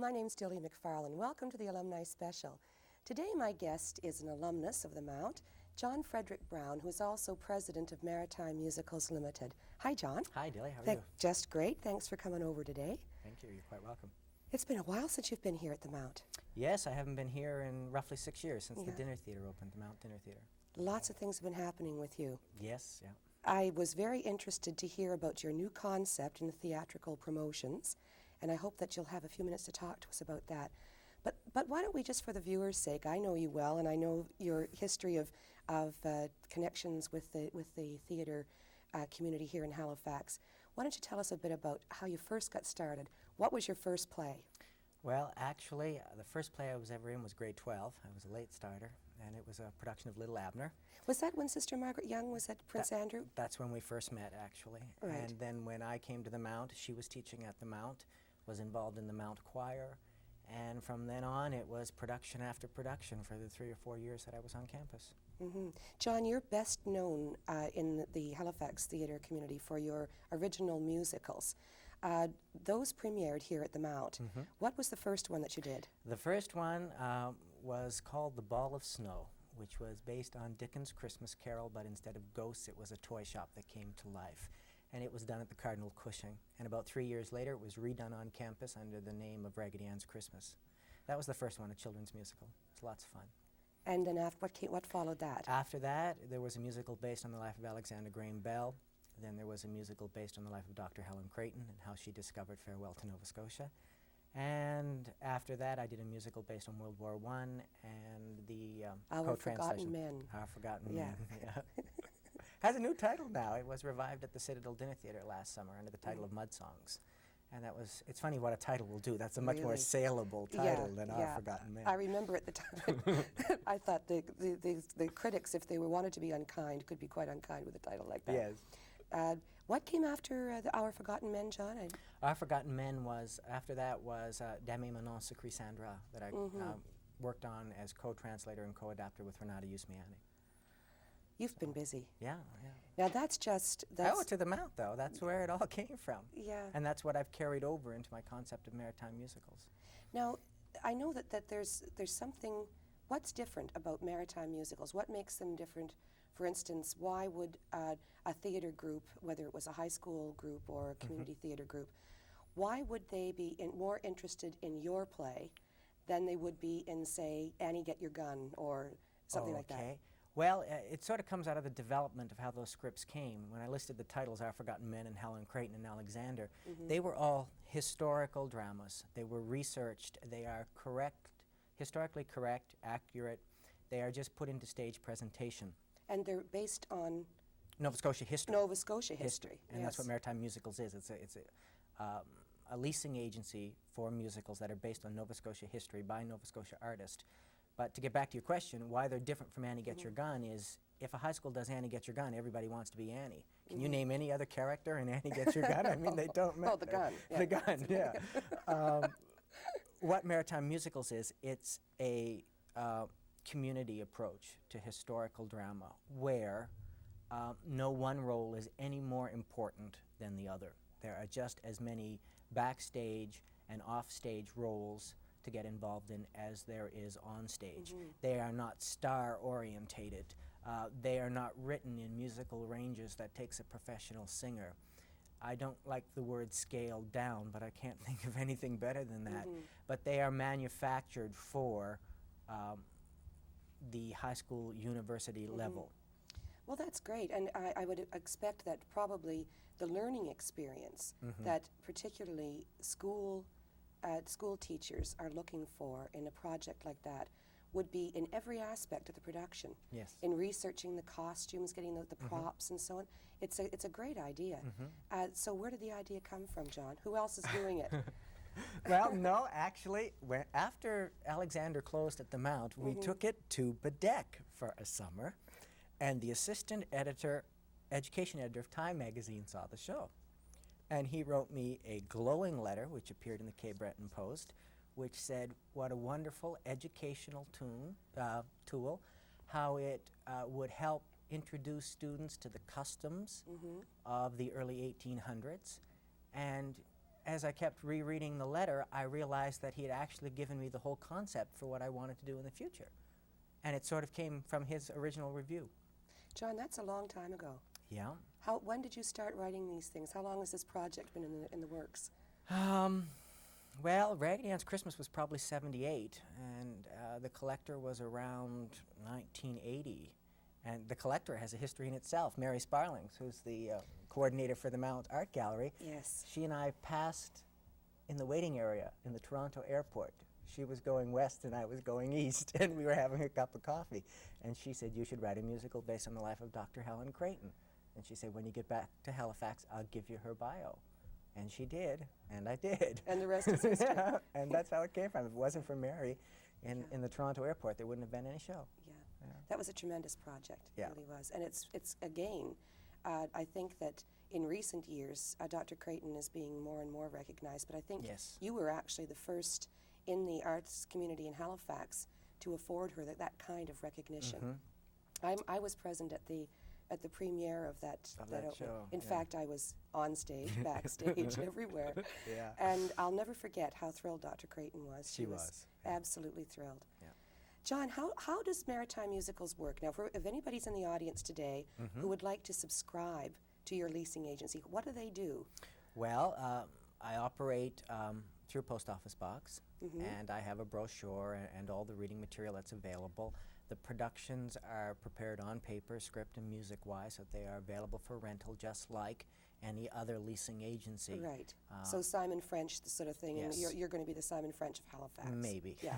my name's Dilly MacFarlane. Welcome to the Alumni Special. Today my guest is an alumnus of the Mount, John Frederick Brown, who is also president of Maritime Musicals Limited. Hi, John. Hi, Dilly. How are you? Just great. Thanks for coming over today. Thank you. You're quite welcome. It's been a while since you've been here at the Mount. Yes, I haven't been here in roughly 6 years since the Dinner Theatre opened, the Mount Dinner Theatre. Lots of things have been happening with you. Yes, yeah. I was very interested to hear about your new concept in the theatrical promotions, and I hope that you'll have a few minutes to talk to us about that. But why don't we, just for the viewers' sake, I know you well, and I know your history of connections with the theatre community here in Halifax. Why don't you tell us a bit about how you first got started? What was your first play? Well, actually, the first play I was ever in was grade 12. I was a late starter, and it was a production of Little Abner. Was that when Sister Margaret Young was at Prince Andrew? That's when we first met, actually. Right. And then when I came to the Mount, she was teaching at the Mount, was involved in the Mount Choir, and from then on it was production after production for the 3 or 4 years that I was on campus. Mm-hmm. John, you're best known in the Halifax theatre community for your original musicals. Those premiered here at the Mount. Mm-hmm. What was the first one that you did? The first one was called The Ball of Snow, which was based on Dickens' Christmas Carol, but instead of ghosts, it was a toy shop that came to life. And it was done at the Cardinal Cushing. And about 3 years later, it was redone on campus under the name of Raggedy Ann's Christmas. That was the first one, a children's musical. It was lots of fun. And then what followed that? After that, there was a musical based on the life of Alexander Graham Bell. Then there was a musical based on the life of Dr. Helen Creighton and how she discovered Farewell to Nova Scotia. And after that, I did a musical based on World War I and the Our Forgotten Men. Our Forgotten Men. Yeah. Has a new title now. It was revived at the Citadel Dinner Theatre last summer under the title of Mud Songs. And that was, it's funny what a title will do. That's a much more saleable title than Our Forgotten Men. I remember at the time, I thought the critics, if they wanted to be unkind, could be quite unkind with a title like that. Yes. What came after Our Forgotten Men, John? Our Forgotten Men was, after that was Dame Manon Secret Sandra that I worked on as co-translator and co-adapter with Renata Usmiani. You've been busy. Yeah, yeah. Now that's just... I owe it to the Mount, though. That's where it all came from. Yeah. And that's what I've carried over into my concept of maritime musicals. Now, I know that there's something... What's different about maritime musicals? What makes them different? For instance, why would a theater group, whether it was a high school group or a community theater group, why would they be more interested in your play than they would be in, say, Annie, Get Your Gun or something like that? Well, it sort of comes out of the development of how those scripts came. When I listed the titles, Our Forgotten Men and Helen Creighton and Alexander, they were all historical dramas. They were researched. They are correct, historically correct, accurate. They are just put into stage presentation. And they're based on... Nova Scotia history. Nova Scotia history. And that's what Maritime Musicals is. It's a leasing agency for musicals that are based on Nova Scotia history by Nova Scotia artists. But to get back to your question, why they're different from Annie Get Your Gun is, if a high school does Annie Get Your Gun, everybody wants to be Annie. Can you name any other character in Annie Get Your Gun? I mean, they don't matter. Oh, the gun. Yeah. The gun, yeah. What Maritime Musicals is, it's a community approach to historical drama where no one role is any more important than the other. There are just as many backstage and offstage roles to get involved in as there is on stage. They are not star-orientated. They are not written in musical ranges that takes a professional singer. I don't like the word scaled down, but I can't think of anything better than that. But they are manufactured for the high school, university level. Well, that's great, and I would expect that probably the learning experience that particularly school teachers are looking for in a project like that would be in every aspect of the production. Yes. In researching the costumes, getting the props and so on. It's a great idea. So where did the idea come from, John? Who else is doing it? Well, no, actually, after Alexander closed at the Mount, we took it to Bedeck for a summer, and the assistant editor, education editor of Time magazine saw the show. And he wrote me a glowing letter, which appeared in the Cape Breton Post, which said what a wonderful educational tool, how it would help introduce students to the customs of the early 1800s, and as I kept rereading the letter, I realized that he had actually given me the whole concept for what I wanted to do in the future. And it sort of came from his original review. John, that's a long time ago. Yeah. When did you start writing these things? How long has this project been in the works? Well, Raggedy Ann's Christmas was probably 78, and The Collector was around 1980. And The Collector has a history in itself. Mary Sparlings, who's the coordinator for the Mount Art Gallery, Yes. she and I passed in the waiting area in the Toronto airport. She was going west and I was going east, and we were having a cup of coffee. And she said, you should write a musical based on the life of Dr. Helen Creighton. And she said, when you get back to Halifax, I'll give you her bio. And she did, and I did. And the rest is history. Yeah, and that's how it came from. If it wasn't for Mary in the Toronto airport, there wouldn't have been any show. Yeah. Yeah. That was a tremendous project. Yeah. It really was. And it's again, I think that in recent years, Dr. Creighton is being more and more recognized, but I think Yes. you were actually the first in the arts community in Halifax to afford her that kind of recognition. I was present at the premiere of that that opening. show, In yeah. fact, I was on stage, backstage, everywhere. Yeah. And I'll never forget how thrilled Dr. Creighton was. She was, yeah. Absolutely thrilled. Yeah. John, how does Maritime Musicals work? Now, if anybody's in the audience today who would like to subscribe to your leasing agency, what do they do? Well, I operate through a post office box, and I have a brochure and all the reading material that's available. The productions are prepared on paper, script and music-wise, so they are available for rental just like any other leasing agency. Right. So Simon French, the sort of thing, Yes. and you're going to be the Simon French of Halifax. Maybe. Yeah.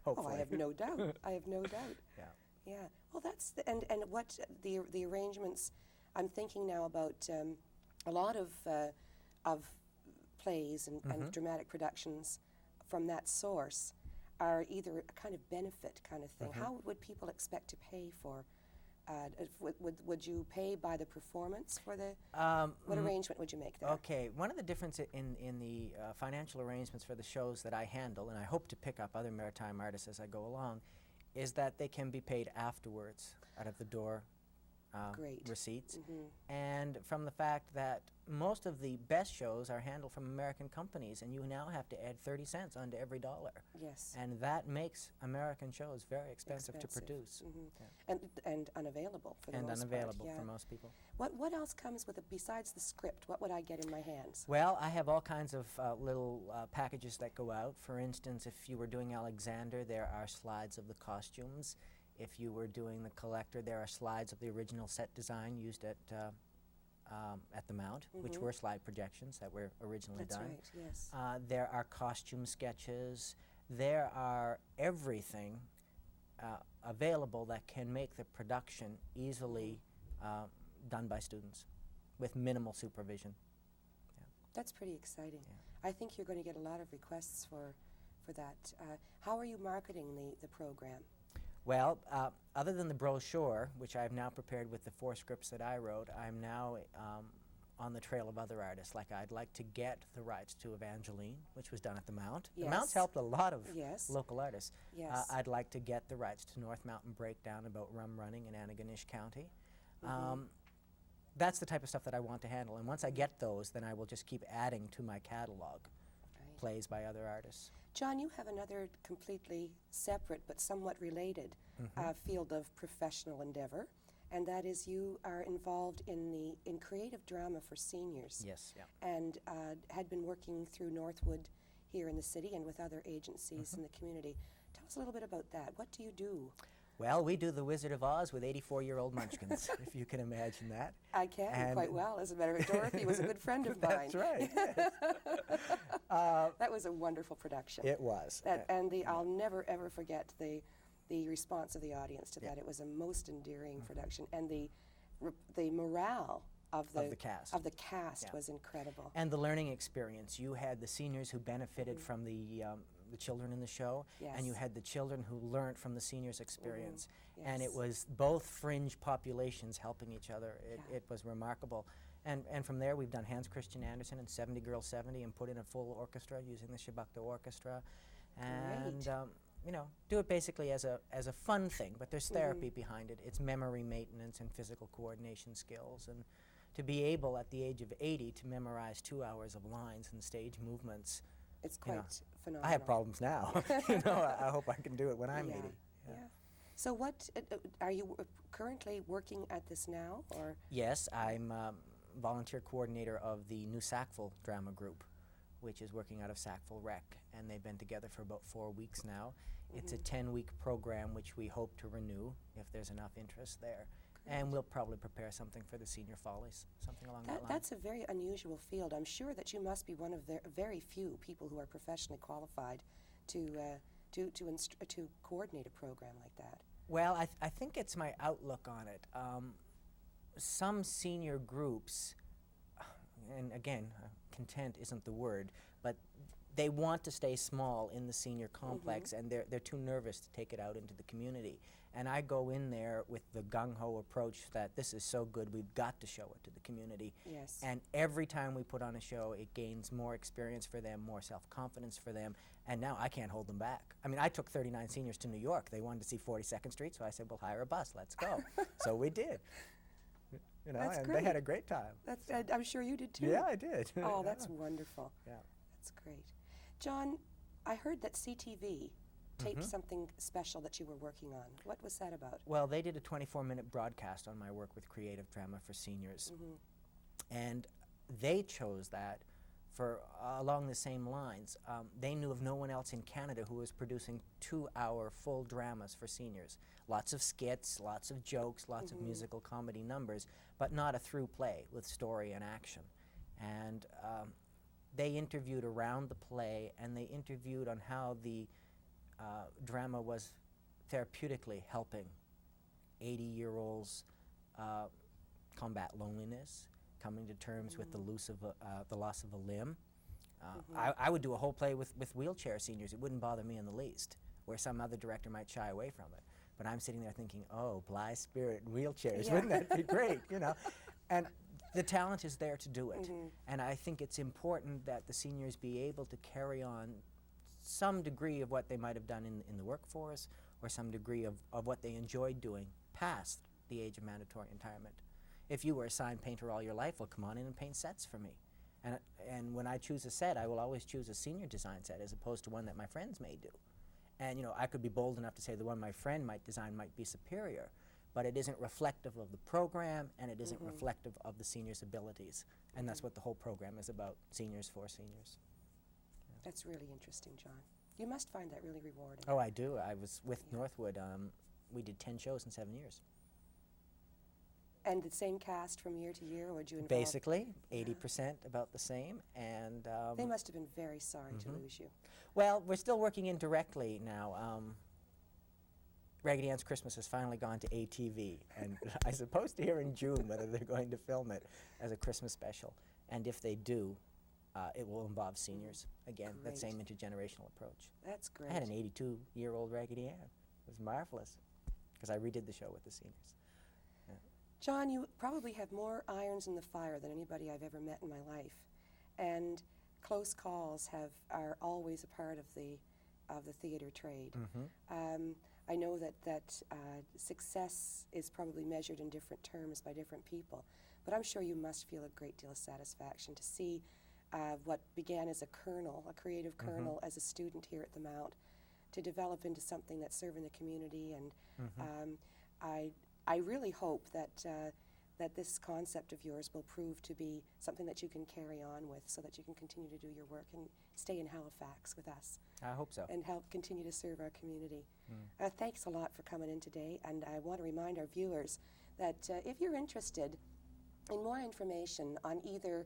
Hopefully. Oh, I have no doubt. I have no doubt. Yeah. Yeah. Well, that's and what the arrangements. I'm thinking now about a lot of plays and dramatic productions from that source are either a kind of benefit kind of thing. How would people expect to pay for? Would you pay by the performance for the? What arrangement would you make there? Okay, one of the differences in the financial arrangements for the shows that I handle, and I hope to pick up other maritime artists as I go along, is that they can be paid afterwards out of the door Great. receipts. And from the fact that most of the best shows are handled from American companies, and you now have to add 30 cents onto every dollar. Yes. And that makes American shows very expensive to produce. And unavailable for the And most unavailable part. Yeah. for most people. What else comes with it besides the script? What would I get in my hands? Well, I have all kinds of little packages that go out. For instance, if you were doing Alexander, there are slides of the costumes. If you were doing The Collector, there are slides of the original set design used at the Mount, which were slide projections that were originally That's done. right, yes. There are costume sketches. There are everything available that can make the production easily done by students with minimal supervision. That's pretty exciting. Yeah. I think you're going to get a lot of requests for that. How are you marketing the program? Well, other than the brochure, which I've now prepared with the 4 scripts that I wrote, I'm now on the trail of other artists. Like I'd like to get the rights to Evangeline, which was done at the Mount. Yes. The Mount's helped a lot of Yes. local artists. Yes. I'd like to get the rights to North Mountain Breakdown about rum running in Antigonish County. That's the type of stuff that I want to handle. And once I get those, then I will just keep adding to my catalog Right. plays by other artists. John, you have another completely separate but somewhat related field of professional endeavor, and that is you are involved in creative drama for seniors. Yes, yeah. And had been working through Northwood here in the city and with other agencies in the community. Tell us a little bit about that. What do you do? Well, we do The Wizard of Oz with 84-year-old munchkins, if you can imagine that. I can And quite well. As a matter of fact, Dorothy was a good friend of mine. That's right. Yes. That was a wonderful production. It was. I'll never ever forget the response of the audience to that. It was a most endearing production, and the morale of the cast Yeah. was incredible. And the learning experience. You had the seniors who benefited from the children in the show, and you Yes. had the children who learned from the seniors' experience. And it Yes. was both fringe populations helping each other. It was remarkable. And from there, we've done Hans Christian Andersen and 70 Girls 70 and put in a full orchestra using the Shabakta Orchestra. And, Great. you know, do it basically as a fun thing, but there's therapy behind it. It's memory maintenance and physical coordination skills and to be able at the age of 80 to memorize 2 hours of lines and stage movements. It's You know, quite phenomenal. I have problems now. You know, I hope I can do it when I'm 80. Yeah. So what, are you currently working at this now, or? Yes, I'm volunteer coordinator of the New Sackville Drama Group, which is working out of Sackville Rec, and they've been together for about 4 weeks now. It's a 10-week program which we hope to renew if there's enough interest there. Great. And we'll probably prepare something for the senior follies, something along that line. That's a very unusual field. I'm sure that you must be one of the very few people who are professionally qualified to coordinate a program like that. Well, I think it's my outlook on it. Some senior groups, and again, content isn't the word, but they want to stay small in the senior complex, and they're too nervous to take it out into the community. And I go in there with the gung-ho approach that this is so good, we've got to show it to the community. Yes. And every time we put on a show, it gains more experience for them, more self-confidence for them, and now I can't hold them back. I mean, I took 39 seniors to New York. They wanted to see 42nd Street, so I said, we'll hire a bus, let's go. So we did. You know, That's and great. they had a great time. That's, I'm sure you did too. Yeah, I did. Oh, that's wonderful. Yeah. That's great. John, I heard that CTV taped something special that you were working on. What was that about? Well, they did a 24-minute broadcast on my work with creative drama for seniors. And they chose that for along the same lines. They knew of no one else in Canada who was producing 2-hour full dramas for seniors. Lots of skits, lots of jokes, lots of musical comedy numbers, but not a through play with story and action. And they interviewed around the play, and they interviewed on how the drama was therapeutically helping 80-year-olds combat loneliness, coming to terms with the loss of a limb. I would do a whole play with wheelchair seniors. It wouldn't bother me in the least, where some other director might shy away from it. But I'm sitting there thinking, oh, Bly's Spirit and wheelchairs, wouldn't that be great, you know? And the talent is there to do it. And I think it's important that the seniors be able to carry on some degree of what they might have done in the workforce, or some degree of what they enjoyed doing past the age of mandatory retirement. If you were a sign painter all your life, well, come on in and paint sets for me. And when I choose a set, I will always choose a senior design set as opposed to one that my friends may do. And you know, I could be bold enough to say the one my friend might design might be superior, but it isn't reflective of the program, and it isn't reflective of the seniors' abilities. And that's what the whole program is about, seniors for seniors. That's really interesting, John. You must find that really rewarding. Oh, I do. I was with Northwood. We did 10 shows in 7 years. And the same cast from year to year, or would you involve? Basically, 80% about the same. And they must have been very sorry to lose you. well, we're still working indirectly now. Raggedy Ann's Christmas has finally gone to ATV, and I'm supposed to hear in June whether they're going to film it as a Christmas special. And if they do, it will involve seniors. Again, that Great. same intergenerational approach. That's great. I had an 82-year-old Raggedy Ann. It was marvelous, because I redid the show with the seniors. John, you probably have more irons in the fire than anybody I've ever met in my life, and close calls are always a part of the theater trade. I know that success is probably measured in different terms by different people, but I'm sure you must feel a great deal of satisfaction to see what began as a kernel, a creative kernel, as a student here at the Mount, to develop into something that's serving the community. And I really hope that this concept of yours will prove to be something that you can carry on with, so that you can continue to do your work and stay in Halifax with us. I hope so. And help continue to serve our community. Thanks a lot for coming in today, and I want to remind our viewers that if you're interested in more information on either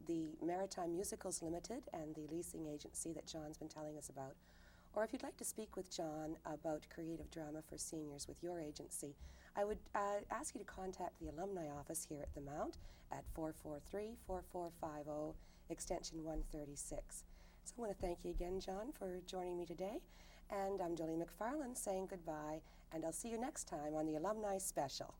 the Maritime Musicals Limited and the leasing agency that John's been telling us about, or if you'd like to speak with John about creative drama for seniors with your agency, I would ask you to contact the Alumni office here at the Mount at 443-4450, extension 136. So I want to thank you again, John, for joining me today. And I'm Dilly MacFarlane saying goodbye, and I'll see you next time on the Alumni Special.